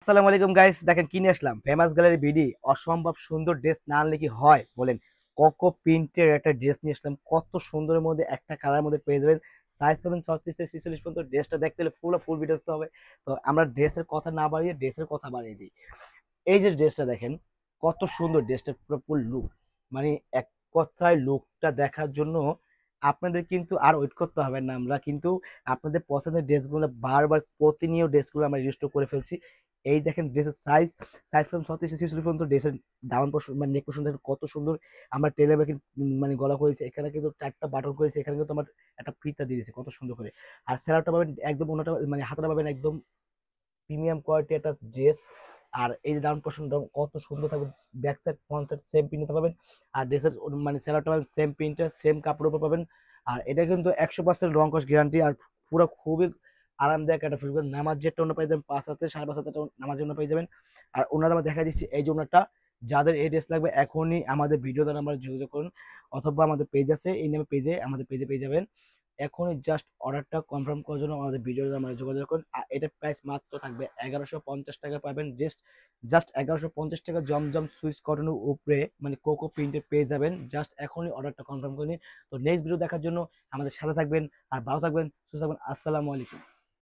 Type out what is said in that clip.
আসসালামু আলাইকুম গাইস, দেখেন কি নিয়ে আসলাম। ফেমাস গ্যালারি বিডি অসম্ভব সুন্দর ড্রেস না আনলে কি হয় বলেন। কোকো প্রিন্টের একটা ড্রেস নিয়ে আসলাম, কত সুন্দরের মধ্যে একটা কালার মধ্যে পেয়ে যাবেন। সাইজ পাবেন 36 থেকে 46 পর্যন্ত। ড্রেসটা দেখতে হলে ফুল ভিডিও দেখতে হবে। তো আমরা ড্রেসের কথা না বাড়িয়ে ড্রেসের কথা বাড়িয়ে দিই। এই যে ড্রেসটা দেখেন, কত সুন্দর ড্রেসটা, পুরো ফুল লুক, মানে এক কথায় লুকটা দেখার জন্য আপনাদের কিন্তু আর ওয়েট করতে হবে না। আমরা কিন্তু আপনাদের পছন্দের ড্রেসগুলো বারবার প্রতিনিয়ত ড্রেসগুলো আমরা রিস্টোর করে ফেলছি। এই দেখেন ড্রেসের সাইজ, সাইজ পাবেন 36 থেকে 46 পর্যন্ত। ড্রেসের দামান পোর্শন মানে নেক পোর্শন দেখেন কত সুন্দর। আমরা টেলে ব্যাক মানে গলা করেছি, এখানে কিন্তু 4টা বাটন করেছি, এখানে কিন্তু আমার একটা ফিতা দিয়ে দিয়েছে কত সুন্দর করে। আর সেলারটা পাবেন একদম, ওনাটা মানে হাতাটা পাবেন একদম প্রিমিয়াম কোয়ালিটি একটা ড্রেস। আর এই যে ডাউন পোর্শনটা কত সুন্দর থাকবে, back side front side same প্রিন্টে পাবেন। আর ড্রেসের মানে সেলারটা পাবেন সেম প্রিন্টে সেম কাপড়ের উপর পাবেন। আর এটা কিন্তু 100% রং কস গ্যারান্টি। আর পুরো খুবই আরামদায়ক একটা ফিল করবেন। নামাজ যেটা ওনা পেয়ে যাবেন 5 হাতে 5.5 হাতে নামাজের ওনা পেয়ে যাবেন। আর ওনারা আমরা দেখা দিচ্ছি এই যে ওনারটা, যাদের এই ড্রেস লাগবে এখনই আমাদের ভিডিও দ্বারা আমরা যোগাযোগ করুন, অথবা আমাদের পেজ আছে এই নামে পেজে, আমাদের পেজে পেয়ে যাবেন। এখনই জাস্ট অর্ডারটা কনফার্ম করার জন্য আমাদের ভিডিওতে আমাদের যোগাযোগ করুন। আর এটার প্রাইস মাত্র থাকবে 1150 টাকা পাবেন। জাস্ট 1150 টাকা জমজম সুইস কটনের উপরে মানে কোকো প্রিন্টের পেয়ে যাবেন। জাস্ট এখনই অর্ডারটা কনফার্ম করে নিন। তো নেক্সট ভিডিও দেখার জন্য আমাদের সাথে থাকবেন। আর ভালো থাকবেন, সুস্থ থাকবেন। আসসালামু আলাইকুম।